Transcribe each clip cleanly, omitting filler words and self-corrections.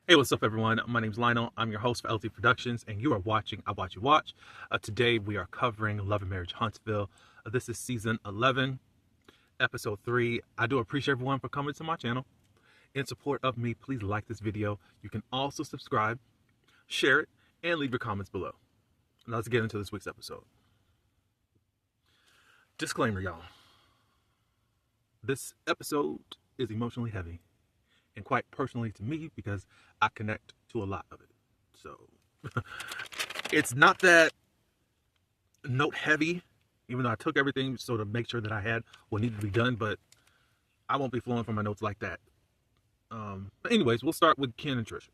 Hey, what's up, everyone? My name's Lionel. I'm your host for LT Productions, and you are watching I Watch You Watch. Today, we are covering Love and Marriage Huntsville. This is season 11, episode 3. I do appreciate everyone for coming to my channel. In support of me, please like this video. You can also subscribe, share it, and leave your comments below. Now, let's get into this week's episode. Disclaimer, y'all. This episode is emotionally heavy. And quite personally to me, because I connect to a lot of it. So it's not that note heavy, even though I took everything so to make sure that I had what needed to be done, but I won't be flowing from my notes like that. But anyways, we'll start with Ken and Trish.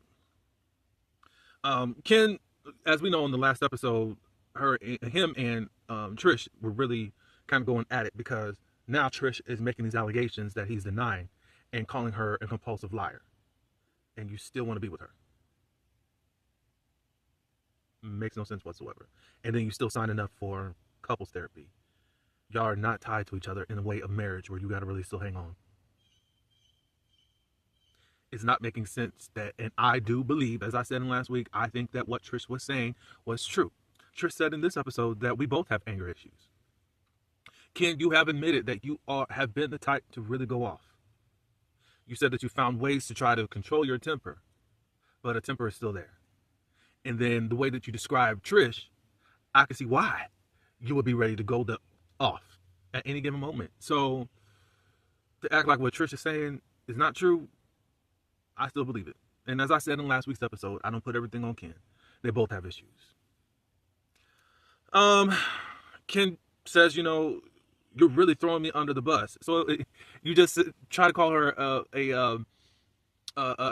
Ken, as we know in the last episode, him and Trish were really kind of going at it because now Trish is making these allegations that he's denying and calling her a compulsive liar. And you still want to be with her. Makes no sense whatsoever. And then you still signing up for couples therapy. Y'all are not tied to each other in a way of marriage where you got to really still hang on. It's not making sense that, and I do believe, as I said in last week, I think that what Trish was saying was true. Trish said in this episode that we both have anger issues. Ken, you have admitted that you have been the type to really go off. You said that you found ways to try to control your temper, but a temper is still there. And then the way that you described Trish, I can see why you would be ready to go off at any given moment. So to act like what Trish is saying is not true, I still believe it. And as I said in last week's episode, I don't put everything on Ken. They both have issues. Ken says, you're really throwing me under the bus. So you just try to call her a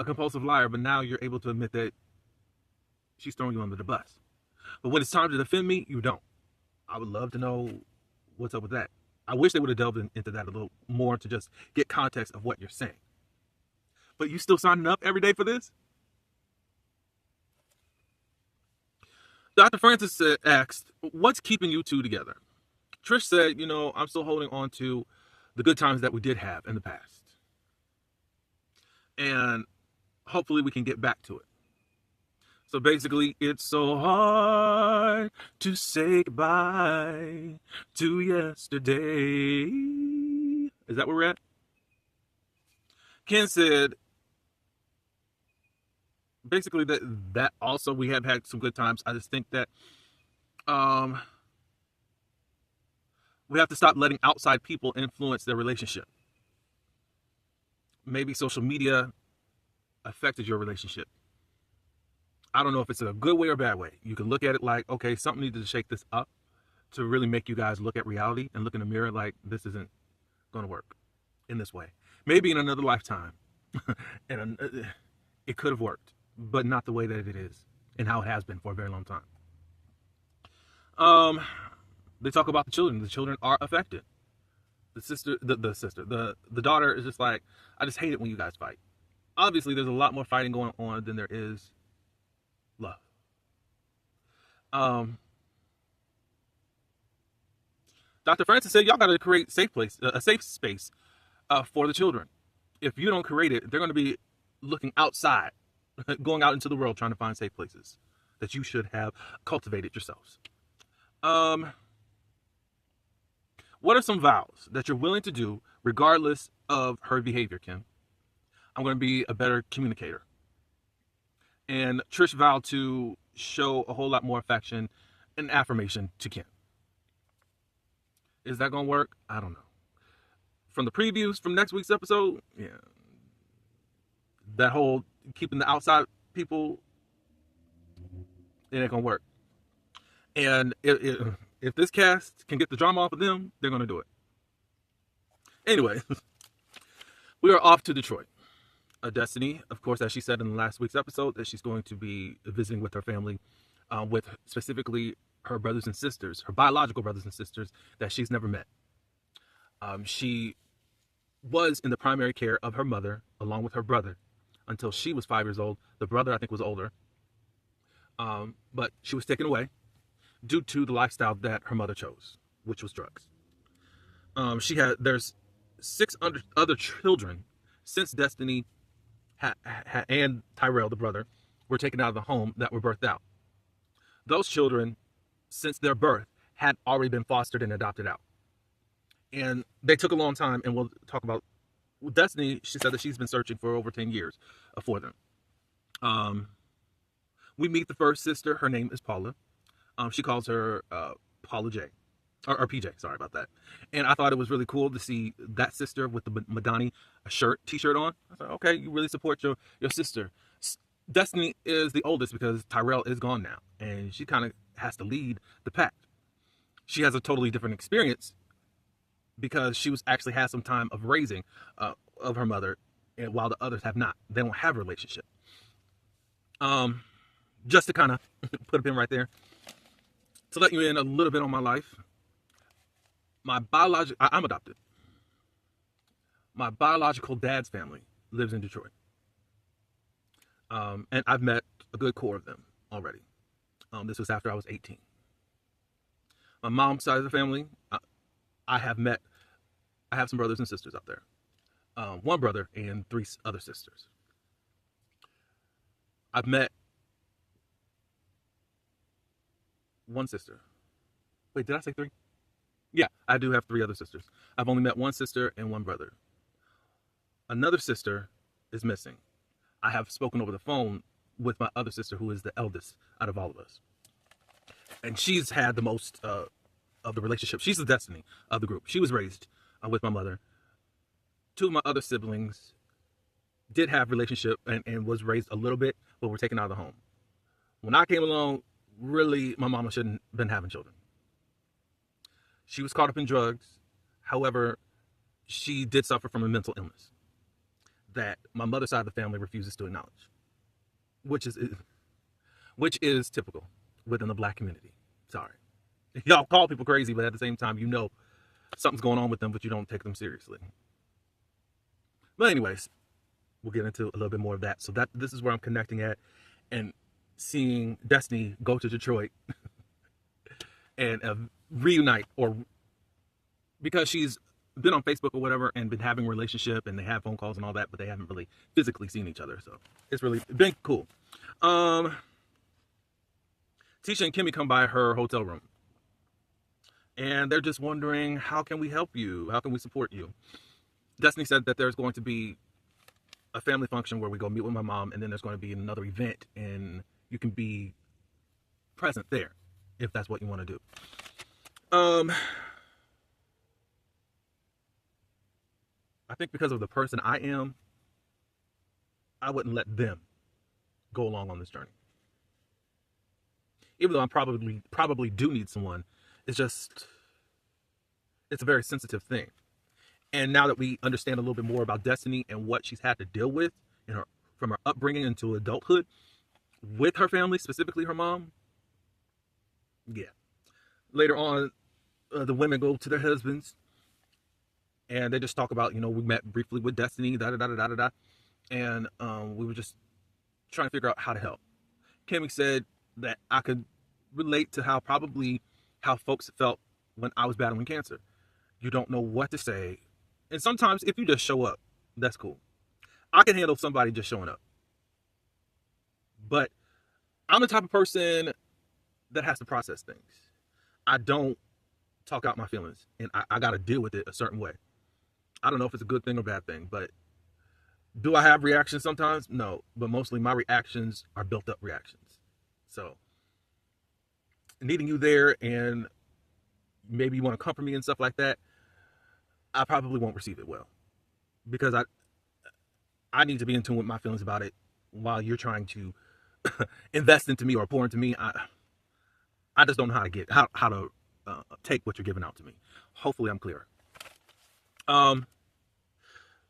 compulsive liar, but now you're able to admit that she's throwing you under the bus. But when it's time to defend me, you don't. I would love to know what's up with that. I wish they would have delved into that a little more to just get context of what you're saying. But you still signing up every day for this? Dr. Francis asked, what's keeping you two together? Trish said, I'm still holding on to the good times that we did have in the past. And hopefully we can get back to it. So basically, it's so hard to say goodbye to yesterday. Is that where we're at? Ken said, basically, that also we have had some good times. I just think that we have to stop letting outside people influence their relationship. Maybe social media affected your relationship. I don't know if it's a good way or a bad way. You can look at it like, okay, something needed to shake this up to really make you guys look at reality and look in the mirror like this isn't going to work in this way. Maybe in another lifetime, and it could have worked, but not the way that it is and how it has been for a very long time. They talk about the children. The children are affected. The daughter is just like, I just hate it when you guys fight. Obviously, there's a lot more fighting going on than there is love. Dr. Francis said, y'all got to create a safe space for the children. If you don't create it, they're going to be looking outside, going out into the world, trying to find safe places that you should have cultivated yourselves. What are some vows that you're willing to do regardless of her behavior, Kim? I'm going to be a better communicator. And Trish vowed to show a whole lot more affection and affirmation to Kim. Is that going to work? I don't know. From the previews from next week's episode, yeah, that whole keeping the outside people, it ain't going to work. And if this cast can get the drama off of them, they're going to do it. Anyway, we are off to Detroit. Destiny, of course, as she said in last week's episode, that she's going to be visiting with her family, with specifically her brothers and sisters, her biological brothers and sisters that she's never met. She was in the primary care of her mother, along with her brother, until she was 5 years old. The brother, I think, was older. But she was taken away due to the lifestyle that her mother chose, which was drugs. There's 6 other children since Destiny and Tyrell, the brother, were taken out of the home that were birthed out. Those children, since their birth, had already been fostered and adopted out. And they took a long time, and we'll talk about Destiny. She said that she's been searching for over 10 years for them. We meet the first sister. Her name is Paula. She calls her Paula J. Or PJ, sorry about that. And I thought it was really cool to see that sister with the Madani t-shirt on. I thought, okay, you really support your sister. Destiny is the oldest because Tyrell is gone now, and she kind of has to lead the pack. She has a totally different experience because she was actually had some time of raising of her mother, and while the others have not. They don't have a relationship. Just to kind of put a pin right there, to let you in a little bit on my life. I'm adopted. My biological dad's family lives in Detroit. And I've met a good core of them already. This was after I was 18. My mom's side of the family, I have some brothers and sisters out there. One brother and 3 other sisters. I've met one sister. Wait, did I say 3? Yeah, I do have 3 other sisters. I've only met one sister and one brother. Another sister is missing. I have spoken over the phone with my other sister, who is the eldest out of all of us. And she's had the most of the relationship. She's the Destiny of the group. She was raised with my mother. 2 of my other siblings did have relationship and was raised a little bit, but were taken out of the home. When I came along, really, my mama shouldn't have been having children. She was caught up in drugs. However, she did suffer from a mental illness that my mother's side of the family refuses to acknowledge, which is typical within the Black community. Sorry. Y'all call people crazy, but at the same time, you know something's going on with them, but you don't take them seriously. But anyways, we'll get into a little bit more of that. So this is where I'm connecting at, and seeing Destiny go to Detroit and reunite, or because she's been on Facebook or whatever and been having a relationship, and they have phone calls and all that, but they haven't really physically seen each other. So it's really been cool. Tisha and Kimmy come by her hotel room, and they're just wondering, how can we help you? How can we support you? Destiny said that there's going to be a family function where we go meet with my mom, and then there's going to be another event, and you can be present there if that's what you want to do. I think because of the person I am, I wouldn't let them go along on this journey. Even though I probably do need someone, it's a very sensitive thing. And now that we understand a little bit more about Destiny and what she's had to deal with from her upbringing into adulthood with her family, specifically her mom, yeah. Later on, the women go to their husbands, and they just talk about, we met briefly with Destiny, and we were just trying to figure out how to help. Kimmy said that I could relate to how folks felt when I was battling cancer. You don't know what to say, and sometimes if you just show up, that's cool. I can handle somebody just showing up, but I'm the type of person that has to process things. I don't talk out my feelings, and I got to deal with it a certain way. I don't know if it's a good thing or bad thing, but do I have reactions sometimes? No, but mostly my reactions are built up reactions. So needing you there, and maybe you want to comfort me and stuff like that, I probably won't receive it well, because I need to be in tune with my feelings about it while you're trying to invest into me or pour into me. I just don't know how to take what you're giving out to me. Hopefully I'm clear.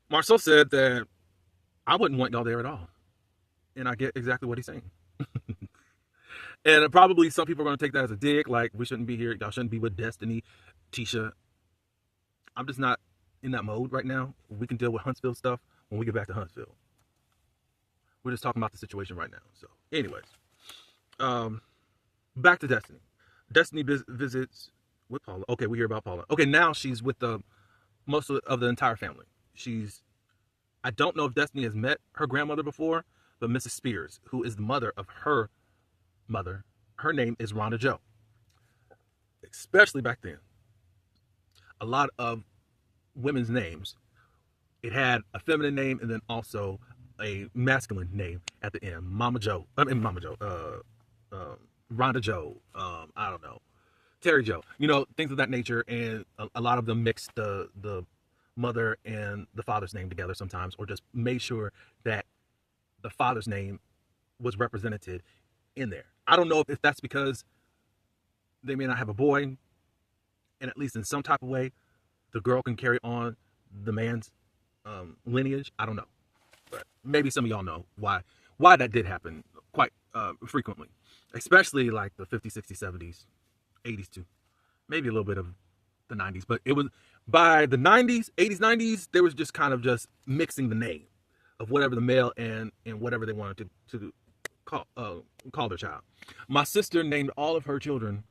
Marcel said that I wouldn't want y'all there at all. And I get exactly what he's saying. And probably some people are going to take that as a dig, like, we shouldn't be here. Y'all shouldn't be with Destiny, Tisha. I'm just not in that mode right now. We can deal with Huntsville stuff when we get back to Huntsville. We're just talking about the situation right now. So anyways, back to Destiny. Destiny visits with Paula. Okay, we hear about Paula. Okay, now she's with most of the entire family. She's I don't know if Destiny has met her grandmother before, but Mrs. Spears, who is the mother of her mother, her name is Rhonda Joe. Especially back then, a lot of women's names, it had a feminine name and then also a masculine name at the end. Mama Joe, I mean Mama Joe, Rhonda Joe, I don't know, Terry Joe, things of that nature, and a lot of them mixed the mother and the father's name together sometimes, or just made sure that the father's name was represented in there. I don't know if that's because they may not have a boy, and at least in some type of way, the girl can carry on the man's lineage. I don't know, but maybe some of y'all know why that did happen quite frequently, especially like the 50s, 60s, 70s, 80s too, maybe a little bit of the 90s. But it was by the 90s, 80s, 90s, they was just kind of just mixing the name of whatever the male and whatever they wanted to call their child. My sister named all of her children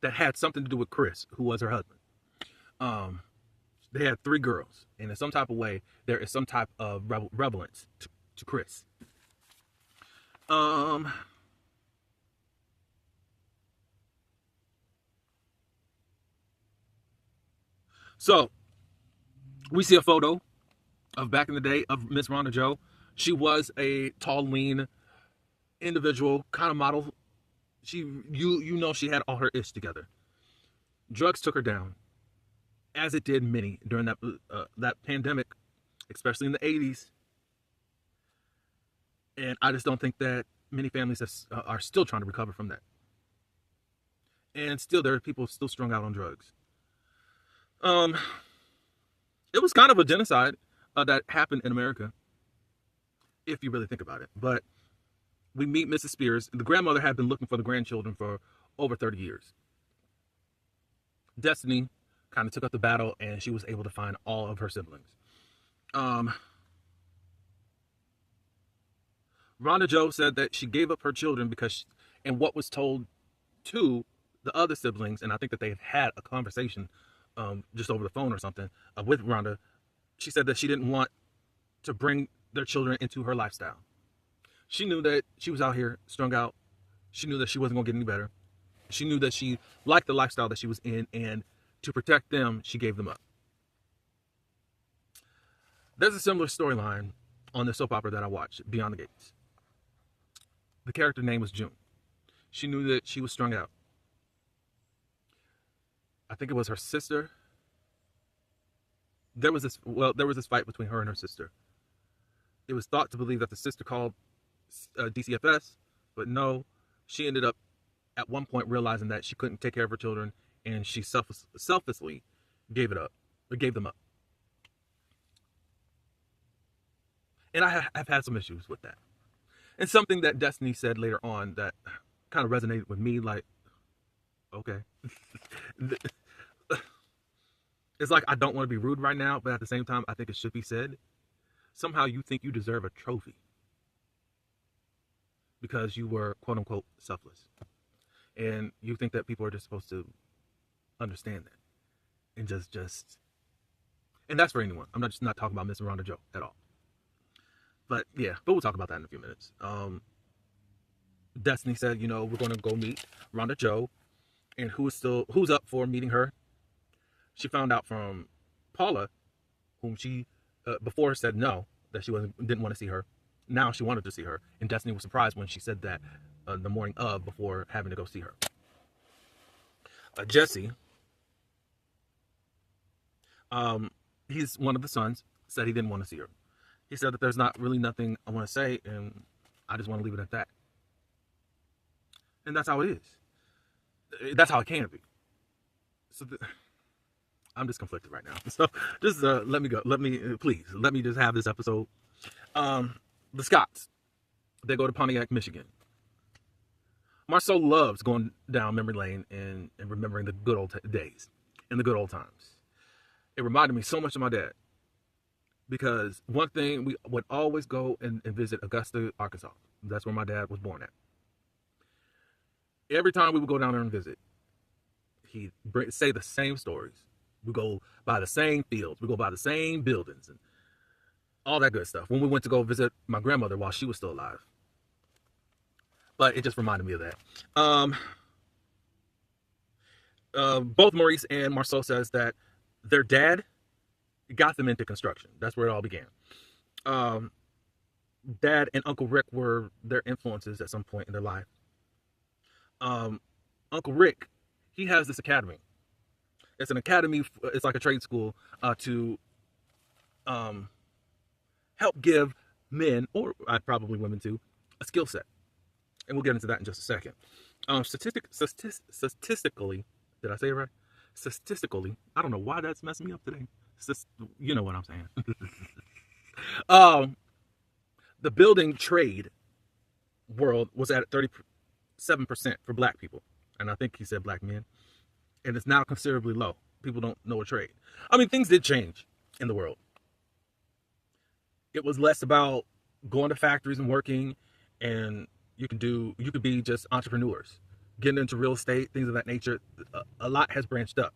that had something to do with Chris, who was her husband. They had 3 girls, and in some type of way, there is some type of relevance to Chris. So we see a photo of back in the day of Miss Rhonda Joe. She was a tall, lean individual, kind of model. She had all her ish together. Drugs took her down, as it did many during that pandemic, especially in the 80s. And I just don't think that many families are still trying to recover from that. And still, there are people still strung out on drugs. It was kind of a genocide that happened in America, if you really think about it. But we meet Mrs. Spears. The grandmother had been looking for the grandchildren for over 30 years. Destiny kind of took up the battle, and she was able to find all of her siblings. Rhonda Joe said that she gave up her children and what was told to the other siblings, and I think that they had a conversation just over the phone or something with Rhonda. She said that she didn't want to bring their children into her lifestyle. She knew that she was out here strung out. She knew that she wasn't going to get any better. She knew that she liked the lifestyle that she was in, and to protect them, she gave them up. There's a similar storyline on the soap opera that I watched, Beyond the Gates. The character name was June. She knew that she was strung out. I think it was her sister. There was this fight between her and her sister. It was thought to believe that the sister called DCFS, but no, she ended up at one point realizing that she couldn't take care of her children, and she selflessly gave them up. And I've had some issues with that. And something that Destiny said later on that kind of resonated with me, like, okay. It's like, I don't want to be rude right now, but at the same time, I think it should be said. Somehow you think you deserve a trophy because you were, quote unquote, selfless. And you think that people are just supposed to understand that. And just, and that's for anyone. I'm not talking about Miss Rhonda Joe at all. But we'll talk about that in a few minutes. Destiny said, we're going to go meet Rhonda Joe, and who's up for meeting her. She found out from Paula, whom she before said no, that she didn't want to see her. Now she wanted to see her, and Destiny was surprised when she said that the morning of, before having to go see her. Jesse, he's one of the sons, said he didn't want to see her. He said that there's not really nothing I want to say, and I just want to leave it at that. And that's how it is. That's how it can be. So I'm just conflicted right now. So just let me go. Let me just have this episode. The Scotts, they go to Pontiac, Michigan. Marceau loves going down memory lane and remembering the good old days and the good old times. It reminded me so much of my dad. Because one thing, we would always go and visit Augusta, Arkansas. That's where my dad was born at. Every time we would go down there and visit, he'd say the same stories. We go by the same fields. We go by the same buildings. And all that good stuff. When we went to go visit my grandmother while she was still alive. But it just reminded me of that. Both Maurice and Marceau says that their dad got them into construction. That's where it all began. Dad and Uncle Rick were their influences at some point in their life. Uncle Rick, he has this academy. It's an academy. It's like a trade school to help give men, or probably women too, a skill set. And we'll get into that in just a second. Statistically, did I say it right? Statistically, I don't know why that's messing me up today. You know what I'm saying. The building trade world was at 37% for black people. And I think he said black men. And it's now considerably low. People don't know a trade. I mean, things did change in the world. It was less about going to factories and working, and you could be just entrepreneurs, getting into real estate, things of that nature. A lot has branched up.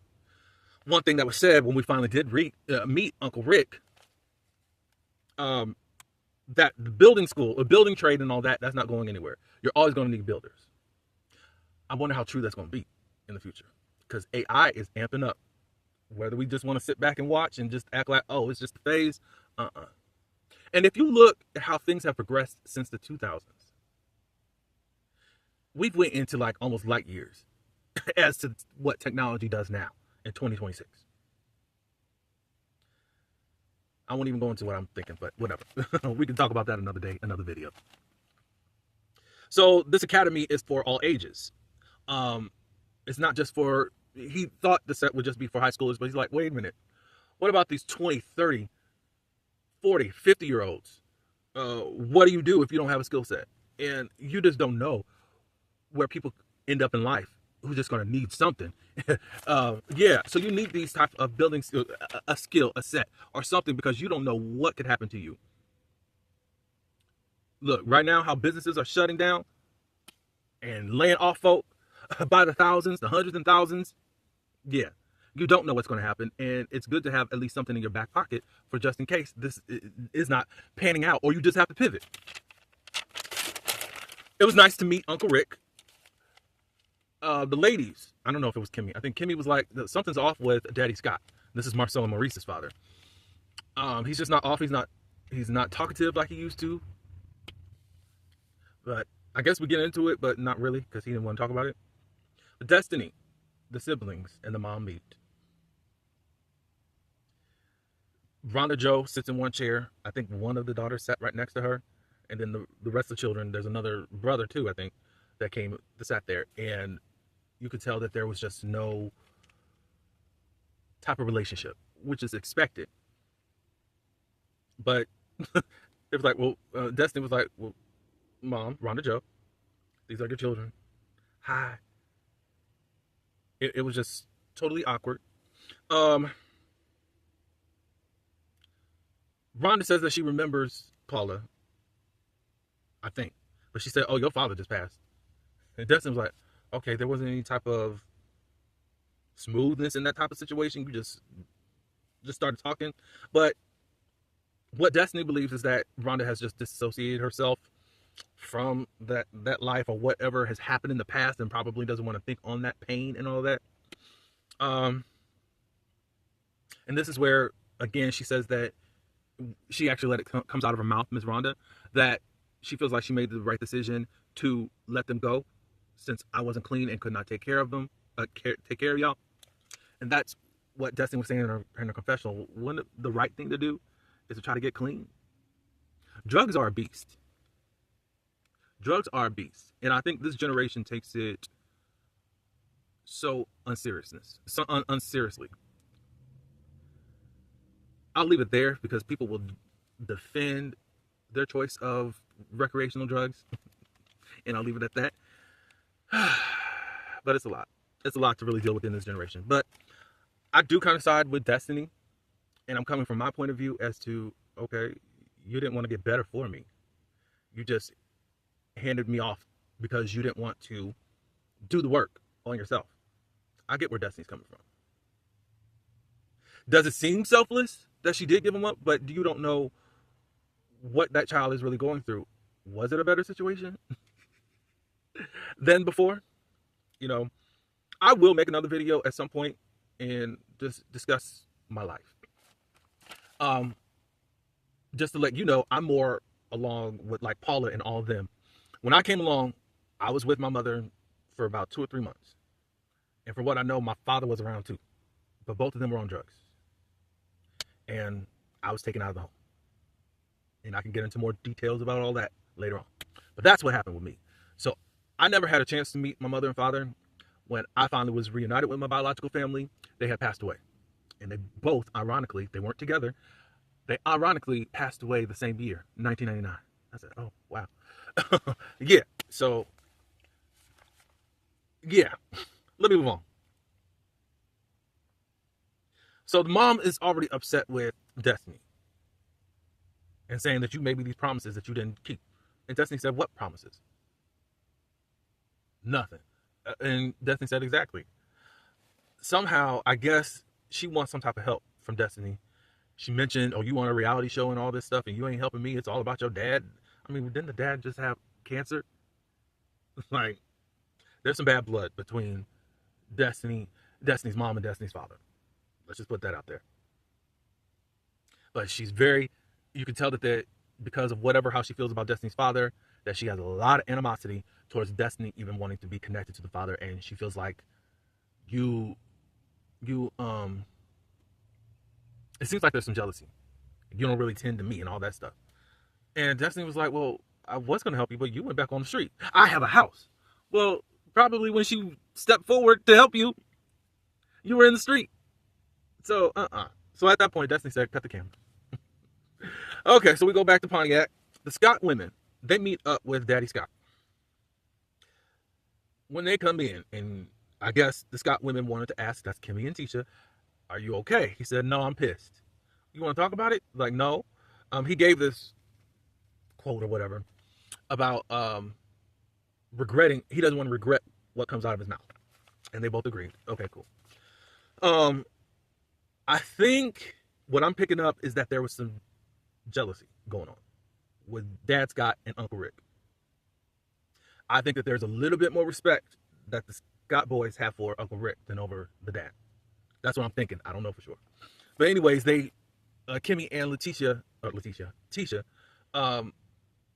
One thing that was said when we finally did meet Uncle Rick, that the building school, the building trade and all that, that's not going anywhere. You're always going to need builders. I wonder how true that's going to be in the future, because AI is amping up. Whether we just want to sit back and watch and just act like, oh, it's just a phase. And if you look at how things have progressed since the 2000s, we've went into like almost light years as to what technology does now in 2026. I won't even go into what I'm thinking, but whatever. We can talk about that another day, another video. So this academy is for all ages. It's not just for, he thought the set would just be for high schoolers, but he's like, wait a minute. What about these 20, 30, 40, 50-year-olds? What do you do if you don't have a skill set? And you just don't know where people end up in life who's just going to need something. Yeah, so you need these types of building, a skill, a set, or something, because you don't know what could happen to you. Look, right now, how businesses are shutting down and laying off folk by the thousands, the hundreds and thousands. Yeah, you don't know what's going to happen, and it's good to have at least something in your back pocket for just in case this is not panning out, or you just have to pivot. It was nice to meet Uncle Rick. The ladies, I don't know if it was Kimmy. I think Kimmy was like, something's off with Daddy Scott. This is Marceau and Maurice's father. He's just not off. He's not talkative like he used to. But I guess we get into it, but not really, because he didn't want to talk about it. The Destiny, the siblings, and the mom meet. Rhonda Joe sits in one chair. I think one of the daughters sat right next to her. And then the rest of the children, there's another brother too, I think, that sat there. And you could tell that there was just no type of relationship, which is expected. But it was like, well, Destiny was like, well, Mom, Rhonda Joe, these are your children. Hi. It was just totally awkward. Rhonda says that she remembers Paula, I think. But she said, oh, your father just passed. And Dustin was like, okay, there wasn't any type of smoothness in that type of situation. You just started talking. But what Destiny believes is that Rhonda has just disassociated herself from that life or whatever has happened in the past, and probably doesn't want to think on that pain and all that. And this is where, again, she says that she actually comes out of her mouth, Miss Rhonda, that she feels like she made the right decision to let them go, since I wasn't clean and could not take care of them, take care of y'all. And that's what Destiny was saying in her confessional. The right thing to do is to try to get clean. Drugs are a beast. Drugs are a beast. And I think this generation takes it so unseriously. I'll leave it there, because people will defend their choice of recreational drugs. And I'll leave it at that. But it's a lot. It's a lot to really deal with in this generation. But I do kind of side with Destiny. And I'm coming from my point of view as to, okay, you didn't want to get better for me. You just handed me off because you didn't want to do the work on yourself. I get where Destiny's coming from. Does it seem selfless that she did give him up? But you don't know what that child is really going through. Was it a better situation than before? You know, I will make another video at some point and just discuss my life. Um, just to let you know, I'm more along with like Paula and all of them. When I came along, I was with my mother for about 2 or 3 months. And from what I know, my father was around too. But both of them were on drugs. And I was taken out of the home. And I can get into more details about all that later on. But that's what happened with me. So I never had a chance to meet my mother and father. When I finally was reunited with my biological family, they had passed away. And they both, ironically, they weren't together. They ironically passed away the same year, 1999. I said, oh, wow. Yeah. So, yeah. Let me move on. So the mom is already upset with Destiny and saying that you made me these promises that you didn't keep. And Destiny said, what promises? Nothing. And Destiny said, exactly. Somehow, I guess she wants some type of help from Destiny. She mentioned, oh, you want a reality show and all this stuff, and you ain't helping me. It's all about your dad. I mean, didn't the dad just have cancer? Like, there's some bad blood between Destiny's mom and Destiny's father. Let's just put that out there. But she's very, you can tell that because of whatever, how she feels about Destiny's father, that she has a lot of animosity towards Destiny even wanting to be connected to the father. And she feels like it seems like there's some jealousy. You don't really tend to me and all that stuff. And Destiny was like, well, I was going to help you, but you went back on the street. I have a house. Well, probably when she stepped forward to help you, you were in the street. So, So at that point, Destiny said, cut the camera. Okay, so we go back to Pontiac. The Scott women, they meet up with Daddy Scott. When they come in, and I guess the Scott women wanted to ask, that's Kimmy and Tisha, are you okay? He said, no, I'm pissed. You want to talk about it? Like, no. He gave this quote or whatever about regretting, he doesn't want to regret what comes out of his mouth. And they both agreed. Okay, cool. I think what I'm picking up is that there was some jealousy going on with Dad Scott and Uncle Rick. I think that there's a little bit more respect that the Scott boys have for Uncle Rick than over the dad. That's what I'm thinking. I don't know for sure. But anyways, Kimmy and Tisha,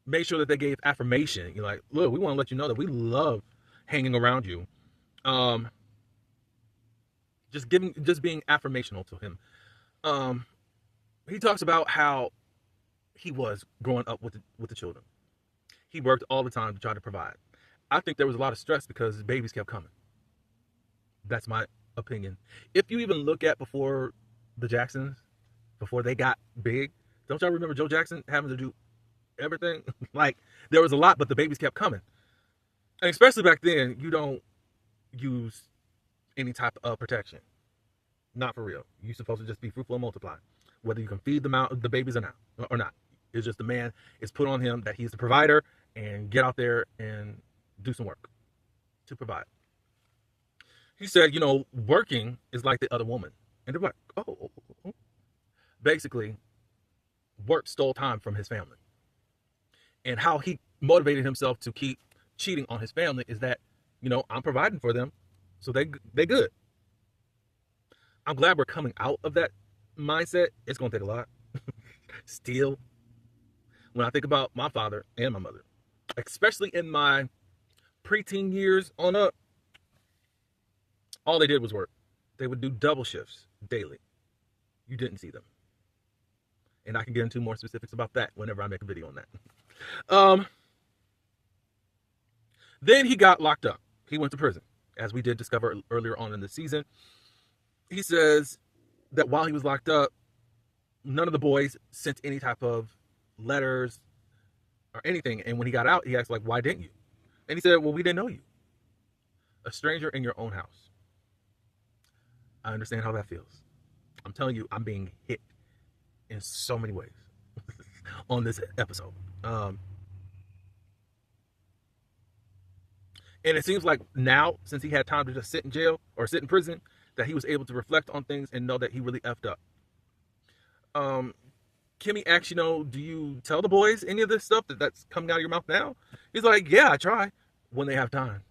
made sure that they gave affirmation. You're like, look, we want to let you know that we love hanging around you. Just being affirmational to him. He talks about how he was growing up with the children. He worked all the time to try to provide. I think there was a lot of stress because babies kept coming. That's my opinion. If you even look at before the Jacksons, before they got big, don't y'all remember Joe Jackson having to do everything? Like, there was a lot, but the babies kept coming. And especially back then, you don't use any type of protection. Not for real. You're supposed to just be fruitful and multiply. Whether you can feed the babies or not. It's just the man is put on him that he's the provider and get out there and do some work to provide. He said, working is like the other woman. And they're like, oh. Basically, work stole time from his family. And how he motivated himself to keep cheating on his family is that, I'm providing for them, so they good. I'm glad we're coming out of that mindset. It's going to take a lot. Still, when I think about my father and my mother, especially in my preteen years on up, all they did was work. They would do double shifts daily. You didn't see them. And I can get into more specifics about that whenever I make a video on that. Then he got locked up. He went to prison, as we did discover earlier on in the season. He says that while he was locked up, none of the boys sent any type of letters or anything. And when he got out, he asked, why didn't you? And he said, well, we didn't know you. A stranger in your own house. I understand how that feels. I'm telling you, I'm being hit in so many ways on this episode. And it seems like now, since he had time to just sit in jail or sit in prison, that he was able to reflect on things and know that he really effed up. Kimmy asks, do you tell the boys any of this stuff that's coming out of your mouth now? He's like, yeah, I try when they have time.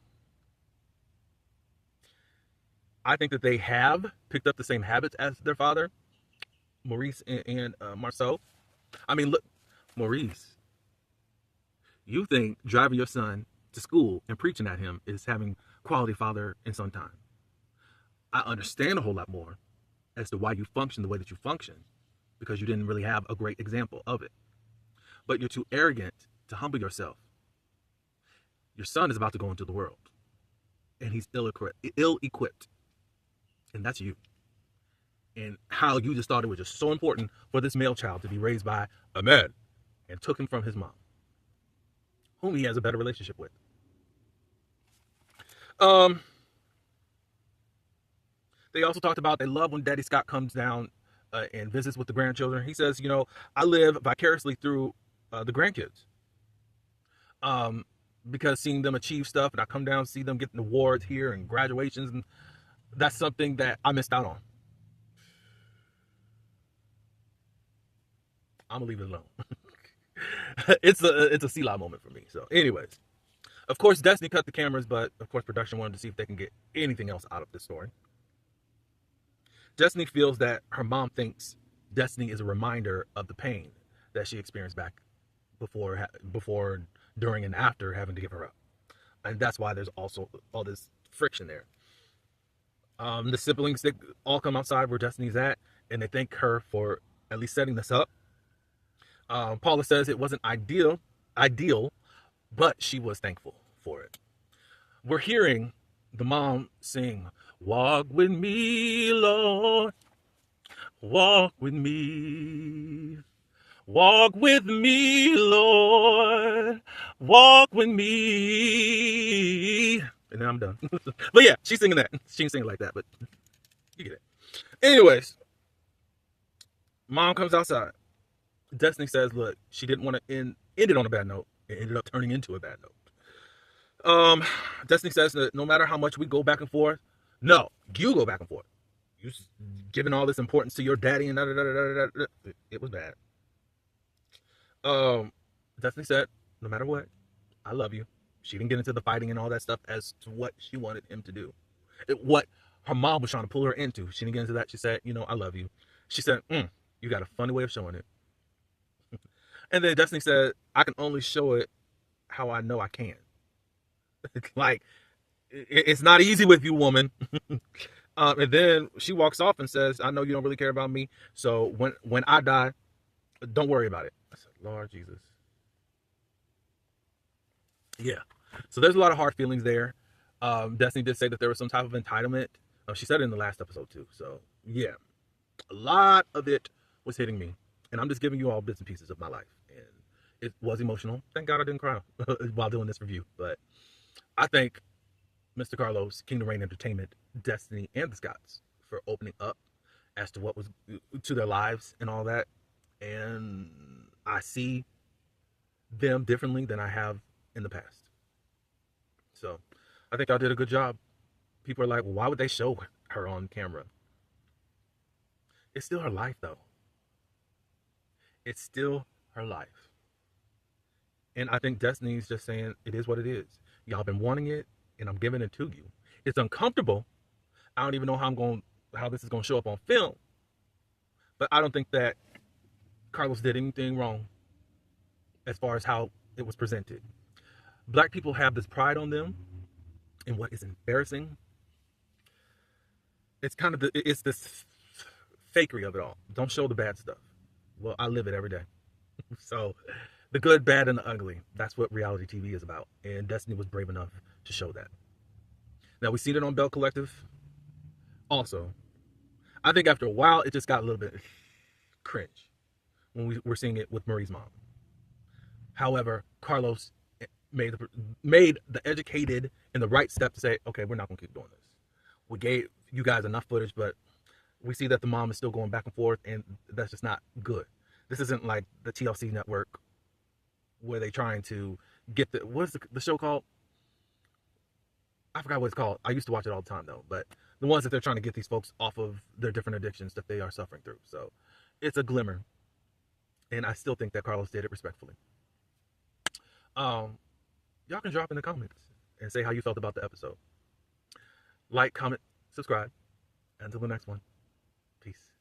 I think that they have picked up the same habits as their father, Maurice and Marceau. I mean, look, Maurice, you think driving your son to school and preaching at him is having quality father and son time. I understand a whole lot more as to why you function the way that you function, because you didn't really have a great example of it. But you're too arrogant to humble yourself. Your son is about to go into the world, and he's ill-equipped, and that's you. And how you just thought it was just so important for this male child to be raised by a man, and took him from his mom, whom he has a better relationship with. They also talked about they love when Daddy Scott comes down and visits with the grandchildren. He says, I live vicariously through the grandkids. Because seeing them achieve stuff, and I come down and see them getting awards here and graduations, and that's something that I missed out on. I'm gonna leave it alone. It's a C-Lot moment for me. So anyways, of course, Destiny cut the cameras, but of course production wanted to see if they can get anything else out of this story. Destiny feels that her mom thinks Destiny is a reminder of the pain that she experienced back before, during, and after having to give her up. And that's why there's also all this friction there. The siblings, they all come outside where Destiny's at, and they thank her for at least setting this up. Paula says it wasn't ideal, but she was thankful for it. We're hearing the mom sing, "Walk with me, Lord. Walk with me. Walk with me, Lord. Walk with me." And then I'm done. But yeah, she's singing that. She ain't singing like that, but you get it. Anyways, mom comes outside. Destiny says, look, she didn't want to end it on a bad note. It ended up turning into a bad note. Destiny says that no matter how much we go back and forth, no, you go back and forth. You giving all this importance to your daddy and it was bad. Destiny said, no matter what, I love you. She didn't get into the fighting and all that stuff as to what she wanted him to do. What her mom was trying to pull her into. She didn't get into that. She said, I love you. She said, you got a funny way of showing it. And then Destiny said, I can only show it how I know I can. Like, it's not easy with you, woman. And then she walks off and says, I know you don't really care about me. So when I die, don't worry about it. I said, Lord Jesus. Yeah. So there's a lot of hard feelings there. Destiny did say that there was some type of entitlement. She said it in the last episode too. So yeah, a lot of it was hitting me. And I'm just giving you all bits and pieces of my life. And it was emotional. Thank God I didn't cry while doing this review. But I thank Mr. Carlos, Kingdom Reign Entertainment, Destiny, and the Scotts for opening up as to what was to their lives and all that. And I see them differently than I have in the past. So I think I did a good job. People are like, well, why would they show her on camera? It's still her life, though. It's still her life. And I think Destiny's just saying, it is what it is. Y'all been wanting it, and I'm giving it to you. It's uncomfortable. I don't even know how this is going to show up on film. But I don't think that Carlos did anything wrong as far as how it was presented. Black people have this pride on them, and what is embarrassing, it's this fakery of it all. Don't show the bad stuff. Well, I live it every day. So the good, bad, and the ugly, that's what reality TV is about. And Destiny was brave enough to show that. Now, we've seen it on Bell Collective. Also, I think after a while, it just got a little bit cringe when we were seeing it with Marie's mom. However, Carlos made the educated and the right step to say, okay, we're not going to keep doing this. We gave you guys enough footage, but we see that the mom is still going back and forth, and that's just not good. This isn't like the TLC network where they're trying to get what's the show called? I forgot what it's called. I used to watch it all the time, though. But the ones that they're trying to get these folks off of their different addictions that they are suffering through. So it's a glimmer. And I still think that Carlos did it respectfully. Y'all can drop in the comments and say how you felt about the episode. Like, comment, subscribe. Until the next one. Peace.